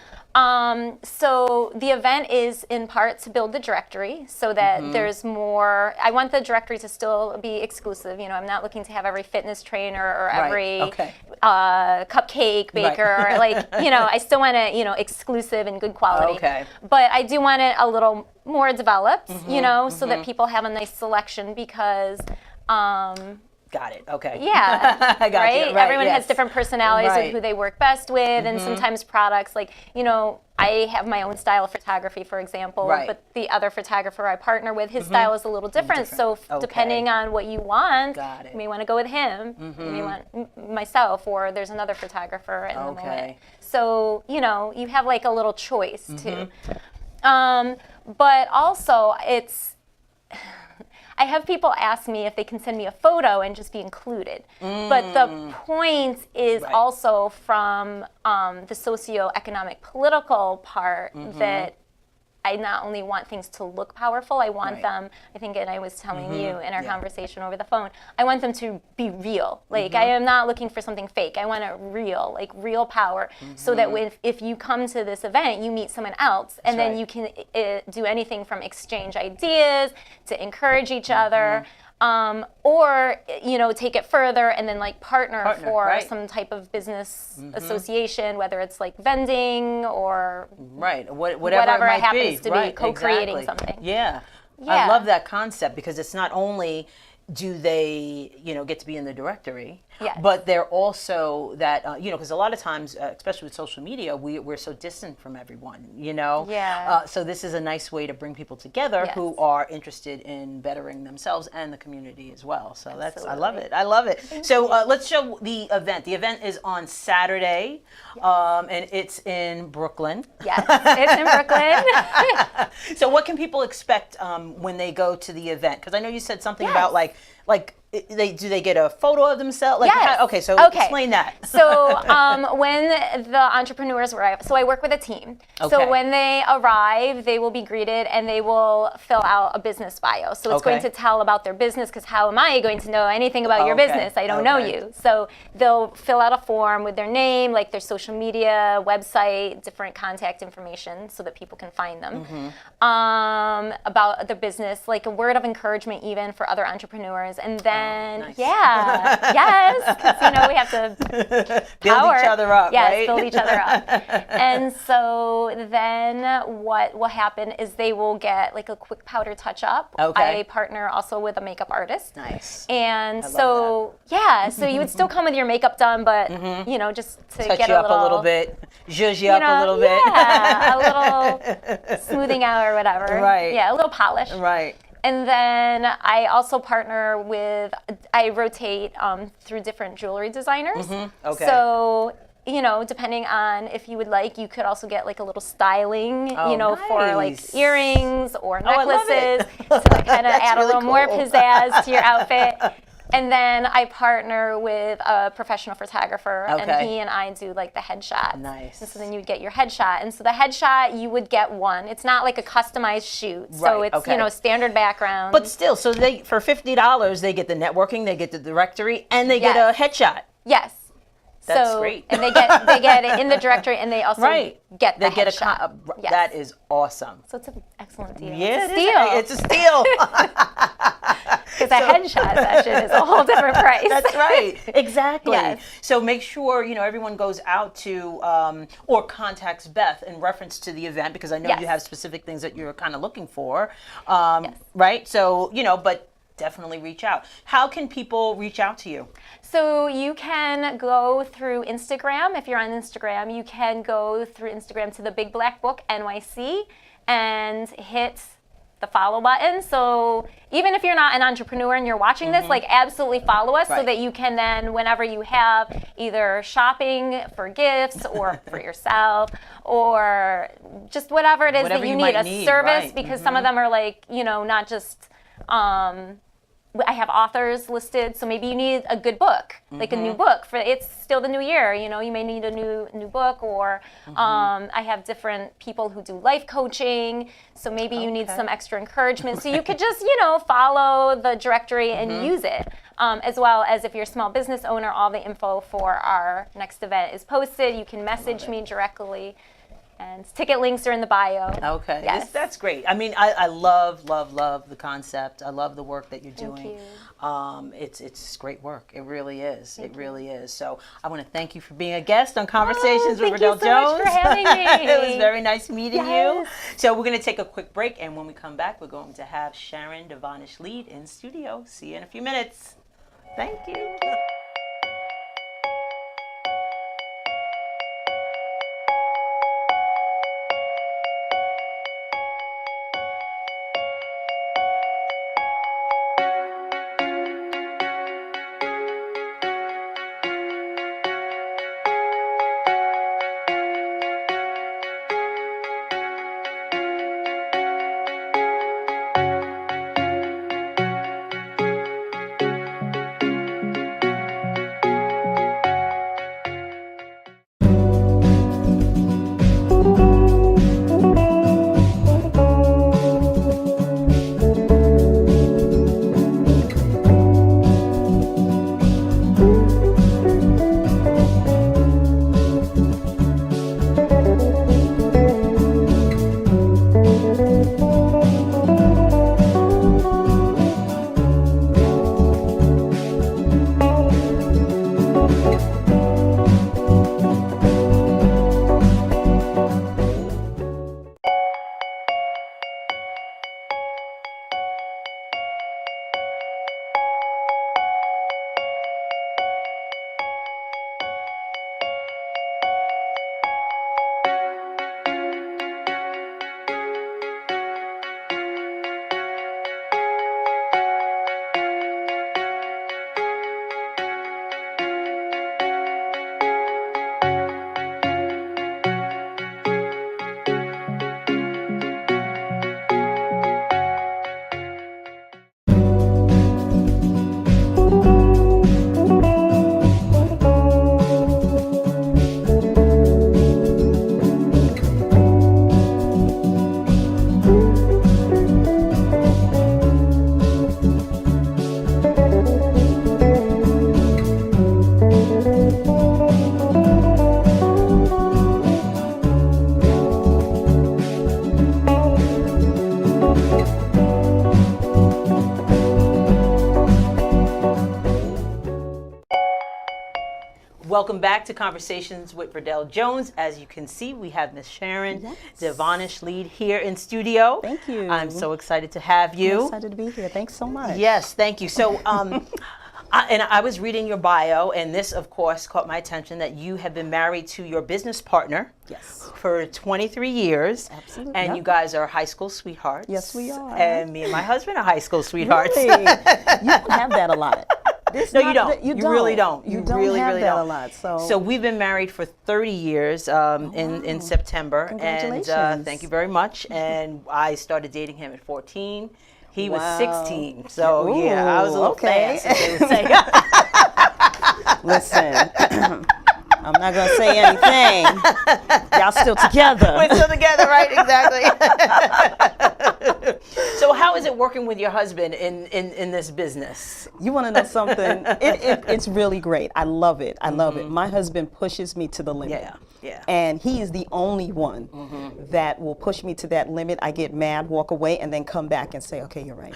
So the event is in part to build the directory so that there's more. I want the directory to still be exclusive. I'm not looking to have every fitness trainer or every cupcake baker. I still want it, exclusive and good quality. Okay. But I do want it a little more developed, so that people have a nice selection because. Got it. Okay. Yeah. I got right? you. Right. Everyone has different personalities Right. of who they work best with, and sometimes products. I have my own style of photography, for example, Right. but the other photographer I partner with, his style is a little different. So depending on what you want, Got it. you may want to go with him. You may want myself, or there's another photographer in the moment. So you have like a little choice too. But also I have people ask me if they can send me a photo and just be included. But the point is also from the socioeconomic political part that I not only want things to look powerful, I want them, I think, and I was telling you in our conversation over the phone, I want them to be real. Like, I am not looking for something fake. I want it real, like real power, so that if you come to this event, you meet someone else, and then you can do anything from exchange ideas to encourage each other. Or take it further and then partner for some type of business association, whether it's like vending or whatever it might happens be. to be co-creating something. Yeah. Yeah. I love that concept because it's not only do they get to be in the directory, but they're also that because a lot of times, especially with social media, we're so distant from everyone. So this is a nice way to bring people together who are interested in bettering themselves and the community as well. So I love it. I love it. So let's show the event. The event is on Saturday, and it's in Brooklyn. Yes, it's in Brooklyn. So what can people expect when they go to the event? Because I know you said something about like do they get a photo of themselves? Like, Yes. okay, so Okay. explain that. So when the entrepreneurs arrive, so I work with a team. Okay. So when they arrive, they will be greeted and they will fill out a business bio. So it's going Okay. to tell about their business, because how am I going to know anything about your Okay. business? I don't know Okay. you. So they'll fill out a form with their name, like their social media, website, different contact information so that people can find them. About their business, like a word of encouragement even for other entrepreneurs. And then, nice. yeah, yes, because, we have to Build power. each other up, Yes, right? build each other up. And so then what will happen is they will get like a quick powder touch up. Okay. I partner also with a makeup artist. Nice. And love so, yeah, so you would still come with your makeup done, but, just to Touch get you a up little, a little bit, zhuzh you up a little bit. Yeah, a little smoothing out or whatever. Right. Yeah, a little polish. Right. And then I also partner with, I rotate through different jewelry designers. Okay. So, depending on if you would like, you could also get like a little styling, for like nice. earrings or I love necklaces it. to kind of That's add a really little more cool. pizzazz to your outfit. And then I partner with a professional photographer, and Okay. he and I do like the headshot. Nice. And so then you would get your headshot. And so the headshot, you would get one. It's not like a customized shoot. So Right, it's, okay. standard background. But still, so they for $50 they get the networking, they get the directory, and they get a Yes. headshot. Yes. That's so, great. And they get it in the directory, and they also Right. get the They get headshot. Yes. That is awesome. So it's an excellent deal. Yeah, it's a steal. It's a steal. Because a headshot session is a whole different price. That's right. Exactly. Yes. So make sure, everyone goes out to or contacts Beth in reference to the event, because I know Yes. you have specific things that you're kind of looking for. Yes. Right? So, but definitely reach out. How can people reach out to you? So you can go through Instagram. If you're on Instagram, you can go through Instagram to the Big Black Book NYC and hit the follow button. So even if you're not an entrepreneur and you're watching this, like absolutely follow us so Right. that you can then, whenever you have either shopping for gifts or for yourself or just whatever it is Whatever that you you need, might a need, service, right. because some of them are like, not just, I have authors listed, so maybe you need a good book, like a new book. For it's still the new year, you may need a new book, or I have different people who do life coaching, so maybe you need some extra encouragement. So you could just, follow the directory and use it. As well as if you're a small business owner, all the info for our next event is posted. You can message me directly. And ticket links are in the bio. Okay. Yes. That's great. I mean, I love the concept. I love the work that you're Thank doing. you. It's great work. It really is. It really is. So I want to thank you for being a guest on Conversations with thank you Verdel so Jones. much for having me. It was very nice meeting you. Yes. So we're going to take a quick break, and when we come back, we're going to have Sharon Devonish Lead in studio. See you in a few minutes. Thank you. Welcome back to Conversations with Verdel Jones. As you can see, we have Miss Sharon Devonish Lead here in studio. Thank you. I'm so excited to have you. I'm excited to be here. Thanks so much. Yes, thank you. So, I was reading your bio, and this, of course, caught my attention that you have been married to your business partner. Yes. For 23 years. Absolutely. And Yep. you guys are high school sweethearts. Yes, we are. And me and my husband are high school sweethearts. Really? You don't have that a lot. No, you don't. You really don't. You You don't really, have really that don't. a lot. So, So we've been married for 30 years in September. Congratulations. And thank you very much. And I started dating him at 14. He was Wow. 16. So Ooh, yeah, I was a little okay. fast, as they would say. listen, I'm not going to say anything. Y'all still together. We're still together, right? Exactly. So how is it working with your husband in this business? You want to know something? It's really great. I love it. I love it. My husband pushes me to the limit. Yeah, yeah. And he is the only one that will push me to that limit. I get mad, walk away, and then come back and say, okay, you're right.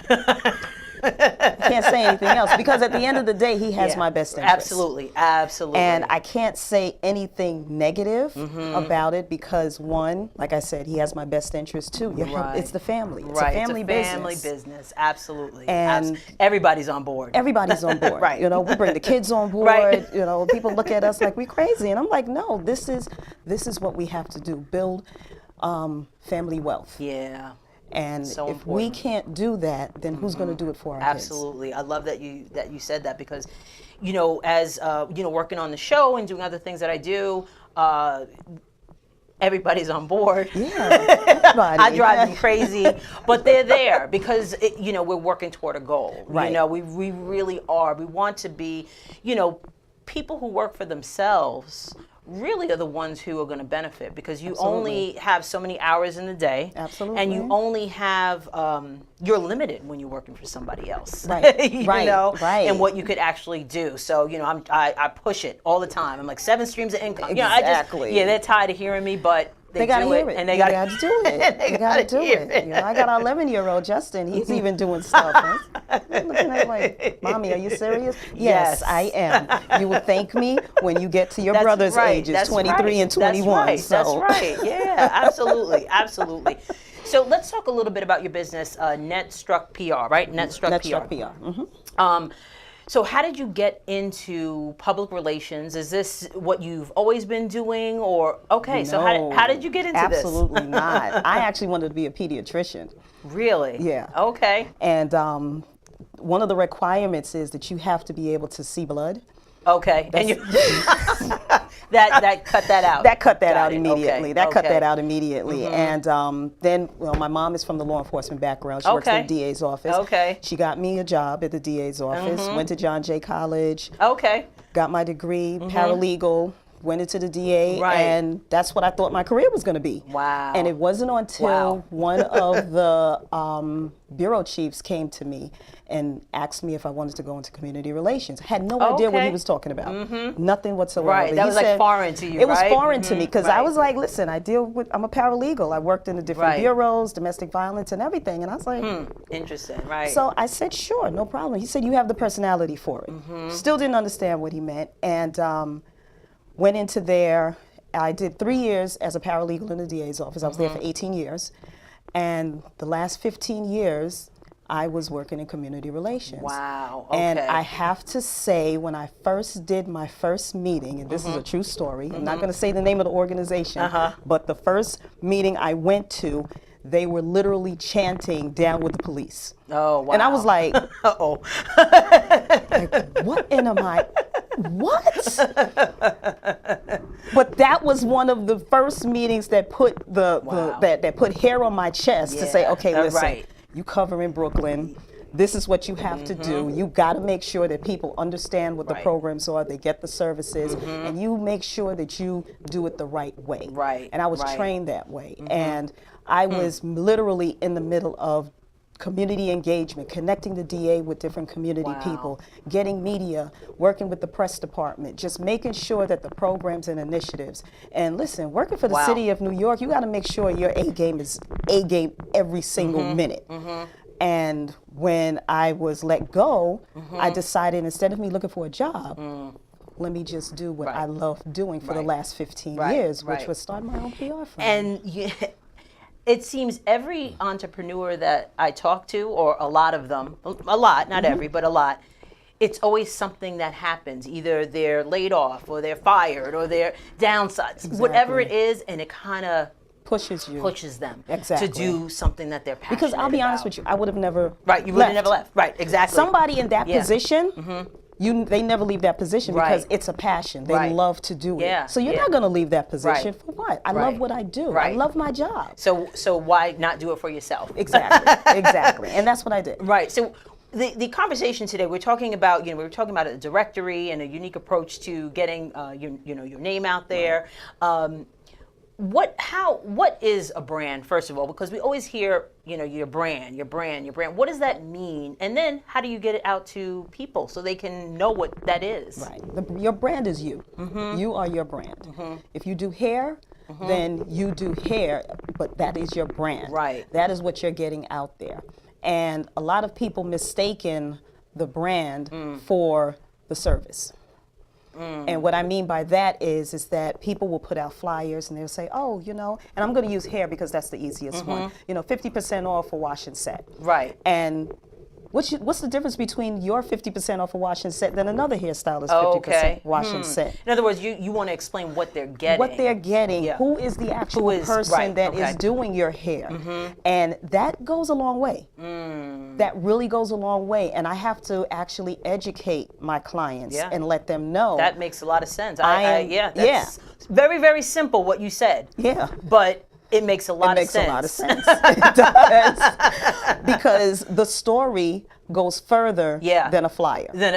I can't say anything else because at the end of the day, he has Yeah. my best interest. Absolutely, absolutely. And I can't say anything negative about it because one, like I said, he has my best interest too. Right. It's the family. It's right. a family it's a family business. Absolutely. And everybody's on board. Everybody's on board. Right. You know, we bring the kids on board. Right. You know, people look at us like we crazy, and I'm like, no, this is what we have to do: build family wealth. Yeah. And So if we important. can't do that, then who's going to do it for our kids? Absolutely. I love that you said that because, you know, as you know, working on the show and doing other things that I do, everybody's on board. Yeah, everybody. I drive them crazy, but they're there because you know, we're working toward a goal. Right. You know, we really are. We want to be, you know, people who work for themselves really are the ones who are going to benefit because you only have so many hours in the day. Absolutely. And you only have, you're limited when you're working for somebody else. Right, you right, know, right. and what you could actually do. So, you know, I push it all the time. I'm like 7 streams of income. You know, Exactly. they're tired of hearing me, but They gotta do hear it. and they You gotta gotta do it. they You gotta do hear it. You know, I got our 11-year-old Justin. He's even doing stuff. I'm looking at him like, Mommy, are you serious? Yes, Yes. I am. You will thank me when you get to your That's brother's right. ages, That's 23 right. and 21. That's right. So. That's right. Yeah, absolutely, absolutely. So let's talk a little bit about your business, NetStruck PR, right? NetStruck Let's PR. talk PR. So how did you get into public relations? Is this what you've always been doing, or okay? So how did you get into this? Absolutely not. I actually wanted to be a pediatrician. Really? Yeah. Okay. And one of the requirements is that you have to be able to see blood. Okay. And you that cut that out. That cut that Got out it. immediately. Okay. That cut Okay. that out immediately. And then, well, my mom is from the law enforcement background. She works Okay. in the DA's office. Okay. She got me a job at the DA's office. Went to John Jay College. Okay. Got my degree, paralegal. Went into the DA, Right. and that's what I thought my career was going to be. Wow. And it wasn't until Wow. one of the bureau chiefs came to me and asked me if I wanted to go into community relations. I had no idea what he Okay. was talking about. Nothing whatsoever. Right. That He was like said- foreign to you, It was right? foreign to me because I Right. was like, listen, I'm a paralegal. I worked in the different Right. bureaus, domestic violence and everything. And I was like, Interesting. Right. so I said, sure, no problem. He said, you have the personality for it. Still didn't understand what he meant. And went into there. I did 3 years as a paralegal in the DA's office. I was there for 18 years. And the last 15 years, I was working in community relations. Wow. And Okay. I have to say, when I first did my first meeting, and this is a true story, I'm not going to say the name of the organization, but the first meeting I went to, they were literally chanting, "Down with the police." Oh wow. And I was like, Uh-oh. what am I? What? But that was one of the first meetings that put Wow. that put hair on my chest to say, Yeah, okay, listen, right. you cover in Brooklyn. This is what you have to do. You got to make sure that people understand what the Right. programs are, they get the services, and you make sure that you do it the right way. Right, And I was right. trained that way. And I was literally in the middle of community engagement, connecting the DA with different community Wow. people, getting media, working with the press department, just making sure that the programs and initiatives. And listen, working for the Wow. city of New York, you got to make sure your A game is A game every single minute. And when I was let go, I decided instead of me looking for a job, let me just do what Right. I love doing for the Right. last 15 Right, years, which right. was start my own PR firm. And it seems every entrepreneur that I talk to, or a lot of them, a lot, not every, but a lot, it's always something that happens. Either they're laid off, or they're fired, or they're downsized, whatever it is, and it kind of pushes you. pushes them Exactly. to do something that they're passionate Because I'll be honest about. with you, I would have never Right, you would have never left. Right, exactly. Somebody in that Yeah. position, they never leave that position because Right. it's a passion. They Right. love to do Yeah, it. So you're yeah. not going to leave that position Right. for what? I Right. love what I do. I Right. love my job. So why not do it for yourself? Exactly. Exactly. And that's what I did. Right. So the conversation today, we're talking about, we were talking about a directory and a unique approach to getting your name out there. What is a brand, first of all? Because we always hear, your brand. What does that mean? And then how do you get it out to people so they can know what that is? Right. Your brand is you. You are your brand. If you do hair, then you do hair, but that is your brand. Right. That is what you're getting out there. And a lot of people mistaken the brand for the service. And what I mean by that is that people will put out flyers and they'll say, oh, and I'm going to use hair because that's the easiest one. 50% off for wash and set. Right. And what's the difference between your 50% off a wash and set than another hairstylist 50% Okay. wash and set? In other words, you want to explain what they're getting. What they're getting, Yeah. who is the actual person right, that is okay. doing your hair. And that goes a long way. That really goes a long way. And I have to actually educate my clients Yeah. and let them know. That makes a lot of sense. Yeah. That's very, very simple what you said. Yeah. But it makes a lot of sense. It makes a lot of sense. It does. Because the story goes further Yeah. than a flyer. Than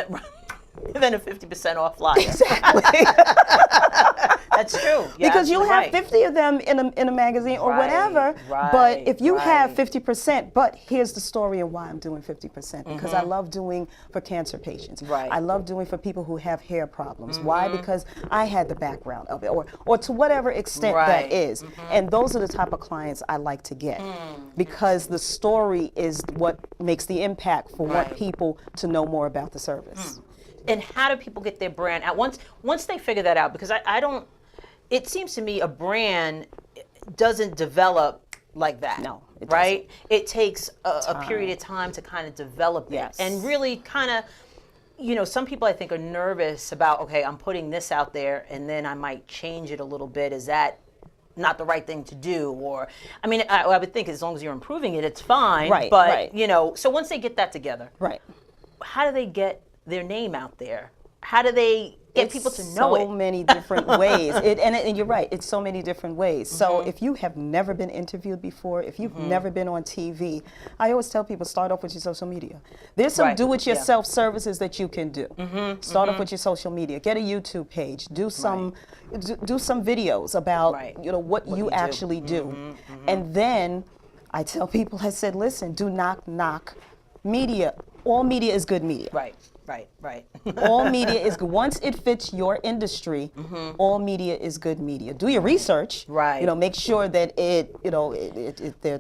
a 50% off flyer. Exactly. That's true. You're Because you'll have absolutely right. 50 of them in a magazine or Right, whatever. right, But if you have right. 50%, but here's the story of why I'm doing 50%. Because I love doing for cancer patients. Right. I love doing for people who have hair problems. Why? Because I had the background of it, or to whatever extent Right. that is. And those are the type of clients I like to get. Because the story is what makes the impact for Right. want people to know more about the service. And how do people get their brand out? Once they figure that out, because I don't, it seems to me a brand doesn't develop like that. No, it right? It takes a period of time to kind of develop it. Yes. And really kind of, some people I think are nervous about, okay, I'm putting this out there and then I might change it a little bit. Is that not the right thing to do? Or, I would think as long as you're improving it, it's fine. Right, But, right. So once they get that together, Right. how do they get their name out there? How do they get people to know so it? many different ways. And you're right, it's so many different ways. So if you have never been interviewed before, if you've never been on TV, I always tell people start off with your social media. There's some Right, do-it-yourself services that you can do. Start off with your social media. Get a YouTube page. Do some videos about Right. what you you do. actually do. And then I tell people, I said, listen, do not knock media. All media is good media. Right. All media is good. Once it fits your industry, all media is good media. Do your research. Right. Make sure that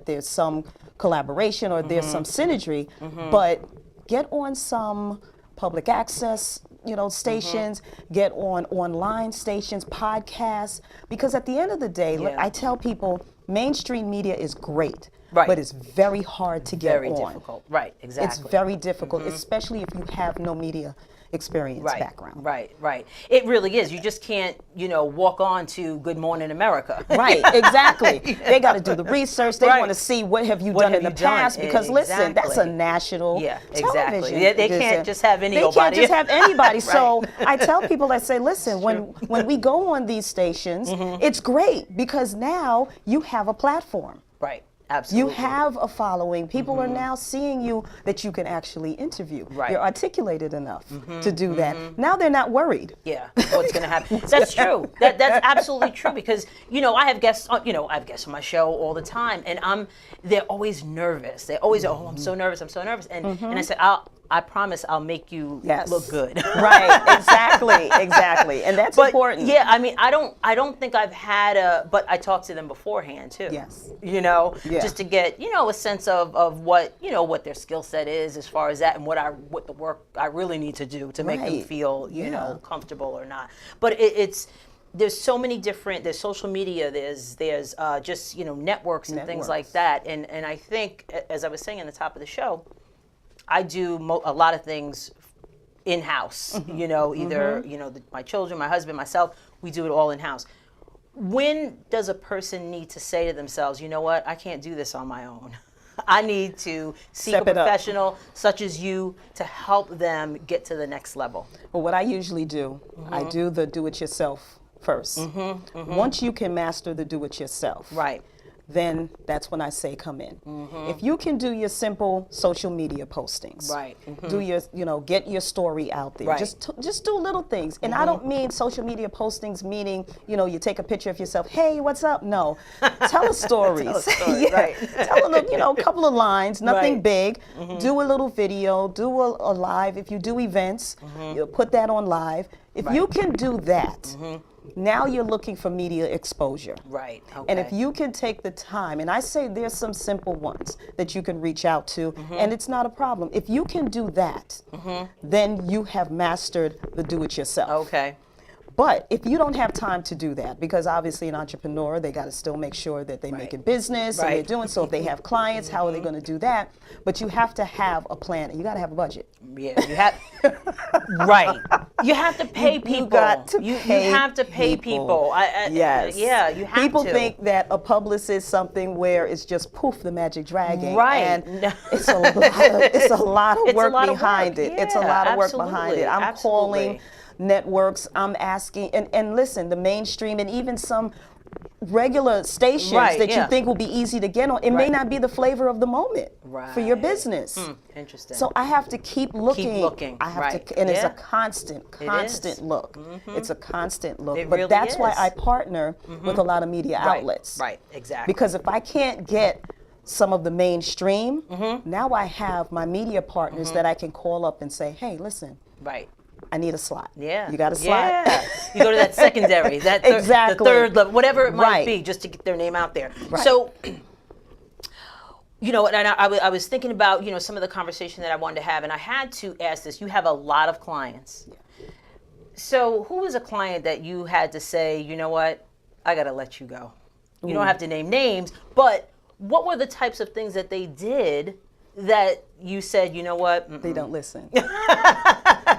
there's some collaboration or there's some synergy, but get on some public access, stations, get on online stations, podcasts, because at the end of the day, Yeah. I tell people mainstream media is great. Right. But it's very hard to get Very on. difficult. Right, exactly. It's very difficult, especially if you have no media experience background. Right. It really is. You just can't, walk on to Good Morning America. Right, exactly. They got to do the research. They Right. want to see what have you What done have in the you done? past. Because listen, that's a Exactly. national Yeah, exactly. television. They can't just have any They can't nobody. just have anybody. So I tell people, I say, listen, when we go on these stations, it's great because now you have a platform. Right. Absolutely. You have a following. People are now seeing you that you can actually interview. Right. You're articulated enough to do that. Now they're not worried. Yeah, what's going to happen? That's true. That's absolutely true because I have guests. On my show all the time, and they're always nervous. They're always, oh, I'm so nervous. And I said, I promise I'll make you Yes. look good. Right, exactly. And that's But important. yeah, I mean, I don't think I've had but I talked to them beforehand too. Yes. You know, Yeah. just to get, a sense of what, what their skill set is as far as that, and what the work I really need to do to make them Right. feel, Yeah. comfortable or not. But there's so many different, there's social media, there's just, networks and things like that. And I think, as I was saying in the top of the show, I do a lot of things in-house, either, my children, my husband, myself, we do it all in-house. When does a person need to say to themselves, you know what, I can't do this on my own? I need to seek Step a it up. professional such as you to help them get to the next level. Well, what I usually do, I do the do-it-yourself first. Once you can master the do-it-yourself, Right. then that's when I say come in. If you can do your simple social media postings, Right. do your, get your story out there. Right. Just do little things. And I don't mean social media postings meaning, you take a picture of yourself, hey, what's up? No, tell a story. Tell a story, Yeah. right. Tell a couple of lines, nothing Right. big. Do a little video, do a live. If you do events, put that on live. If you can do that, now you're looking for media exposure. Right. Okay. And if you can take the time, and I say there's some simple ones that you can reach out to, and it's not a problem. If you can do that, then you have mastered the do-it-yourself. Okay. But if you don't have time to do that, because obviously an entrepreneur, they got to still make sure that they make a business and Right. they're doing, so if they have clients, how are they going to do that? But you have to have a plan. You got to have a budget. Yeah, you have right. You have to pay people. You got to you pay have to pay people. Yes. Yeah, you have People to. think that a publicist is something where it's just poof, the magic dragon. Right. And No. it's a lot of It's a work lot of behind work. it. It's a Yeah, lot of work behind absolutely, it. I'm absolutely. calling networks, I'm asking, and listen, the mainstream and even some regular stations Right, that yeah. you think will be easy to get on, it may Right. not be the flavor of the moment for your Right. business. Interesting. So I have to keep looking. looking, I have right. to, and it's Yeah. a constant is. look. It's a constant look. It But really that's why is. I partner with a lot of media outlets. Right, exactly. Because if I can't get some of the mainstream, now I have my media partners that I can call up and say, hey, listen, Right. I need a slot. Yeah. You got a slot? Yeah. You go to that secondary, that Exactly. the third level, whatever it might Right. be, just to get their name out there. Right. So, and I was thinking about, some of the conversation that I wanted to have, and I had to ask this. You have a lot of clients. So who was a client that you had to say, you know what, I got to let you go? You don't have to name names, but what were the types of things that they did that you said, you know what? They don't listen.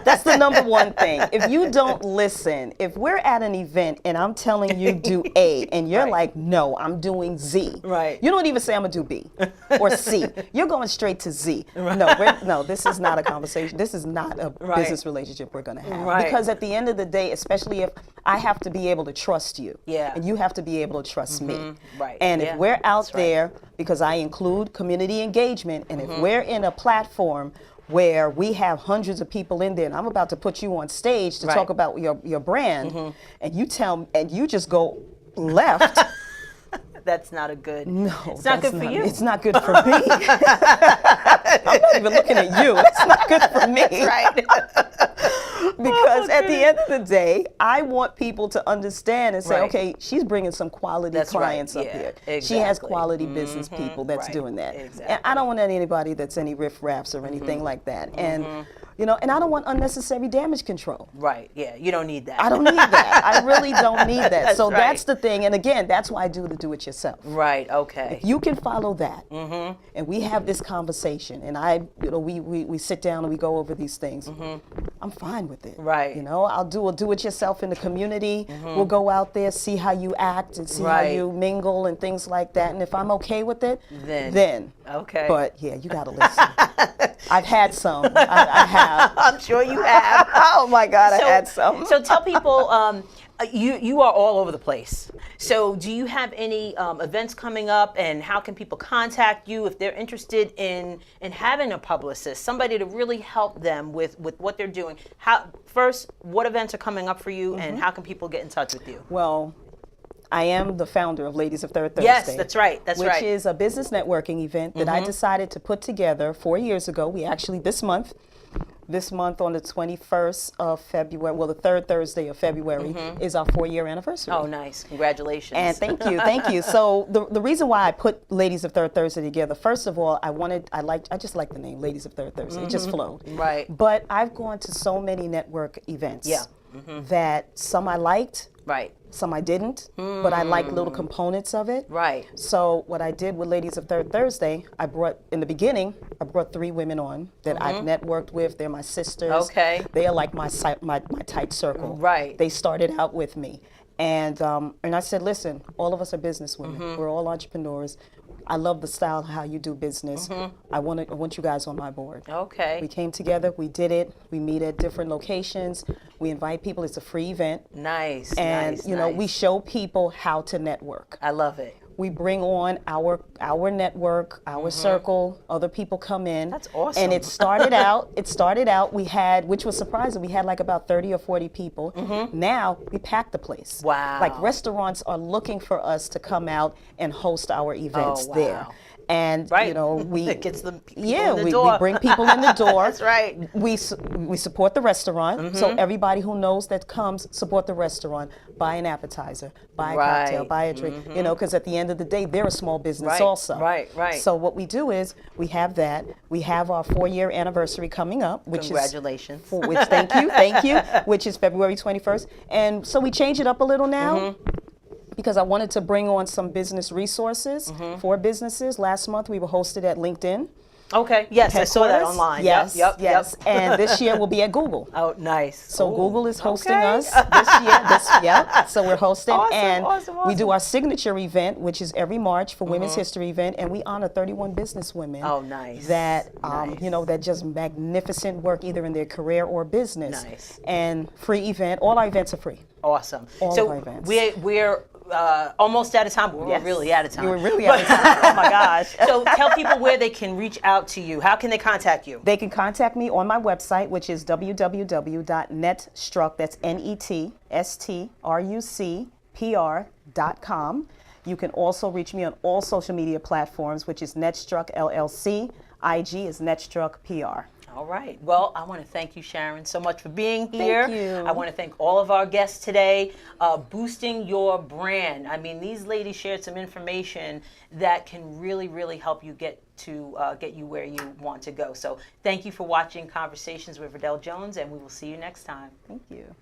That's the number one thing. If you don't listen, if we're at an event and I'm telling you do A and you're Right. like, no, I'm doing Z. Right. You don't even say I'm gonna do B or C. You're going straight to Z. No, this is not a conversation. This is not a Right. business relationship we're gonna have. Right. Because at the end of the day, especially if I have to be able to trust you. Yeah. And you have to be able to trust me. Right. And Yeah. if we're out That's right. there, because I include community engagement, and if we're in a platform where we have hundreds of people in there, and I'm about to put you on stage to Right. talk about your brand, and you just go left. That's not a good. No, it's not that's good for you. It's not good for me. I'm not even looking at you. It's not good for me. right. Because at the end of the day, I want people to understand and say, Right. okay, she's bringing some quality That's right. clients up Yeah, here. She has exactly. quality business people that's Right. doing that. And Exactly. I don't want anybody that's any riff-raffs or anything like that. And, and I don't want unnecessary damage control. Right. Yeah. You don't need that. I don't need that. I really don't need that. That's So right. that's the thing. And again, that's why I do the do-it-yourself. Right. Okay. If you can follow that, and we have this conversation, and we sit down and we go over these things, I'm fine with it. Right. I'll do it yourself in the community. We'll go out there, see how you act, and see how Right. you mingle and things like that. And if I'm okay with it, Then. Okay. But yeah, you gotta listen. I've had some. I have. I'm sure you have. Oh my God, I had some. So tell people, you are all over the place. So do you have any events coming up, and how can people contact you if they're interested in having a publicist, somebody to really help them with what they're doing? First, what events are coming up for you, and how can people get in touch with you? Well, I am the founder of Ladies of Third Thursday. Yes, that's right. That's which right. is a business networking event that I decided to put together 4 years ago. We actually, this month, this month on the 21st of February, well, the third Thursday of February is our 4-year anniversary. Oh, nice. Congratulations. And thank you, thank you. So the reason why I put Ladies of Third Thursday together, first of all, I just like the name Ladies of Third Thursday. It just flowed. Right. But I've gone to so many network events Yeah. that some I liked, Right. some I didn't, but I like little components of it. Right. So what I did with Ladies of Third Thursday, in the beginning, I brought 3 women on that I've networked with. They're my sisters. Okay. They are like my tight circle. Right. They started out with me. And I said, listen, all of us are business women. We're all entrepreneurs. I love the style of how you do business. I want you guys on my board. Okay. We came together, we did it. We meet at different locations. We invite people. It's a free event. Nice. And nice, you know, nice. we show people how to network. I love it. We bring on our network, our circle. Other people come in. That's awesome. And it started out. We had, which was surprising. We had like about 30 or 40 people. Now we pack the place. Wow. Like restaurants are looking for us to come out and host our events wow. there. And Right. you know, we It gets the people yeah, in the we door. bring people in the door. That's right. We support the restaurant, so everybody who knows that comes support the restaurant. Buy an appetizer, buy a cocktail, Right. buy a drink. You know, because at the end of the day, they're a small business Right, also. right, right. So what we do is we have that. We have our 4-year anniversary coming up, which Congratulations. is which thank you, which is February 21st. And so we change it up a little now. Because I wanted to bring on some business resources for businesses. Last month we were hosted at LinkedIn. Okay. Yes, I saw that headquarters. online. Yes, Yep. yes. And this year we'll be at Google. Oh, nice. So Ooh, Google is hosting okay. us this year. So we're hosting, Awesome, and awesome, we do awesome. our signature event, which is every March for Women's History event, and we honor 31 business women. Oh, nice. That Nice. you know, that just magnificent work either in their career or business. Nice. And free event. All our events are free. Awesome. All so of our events. we're almost out of time. We're Yes. really out of time. You were really out of time. Oh my gosh. So tell people where they can reach out to you. How can they contact you? They can contact me on my website, which is www.netstruck, that's netstrucpr.com. You can also reach me on all social media platforms, which is Netstruck LLC. IG is Netstruck PR. All right. Well, I want to thank you, Sharon, so much for being here. Thank you. I want to thank all of our guests today. Boosting your brand. I mean, these ladies shared some information that can really, really help you get you where you want to go. So thank you for watching Conversations with Verdel Jones, and we will see you next time. Thank you.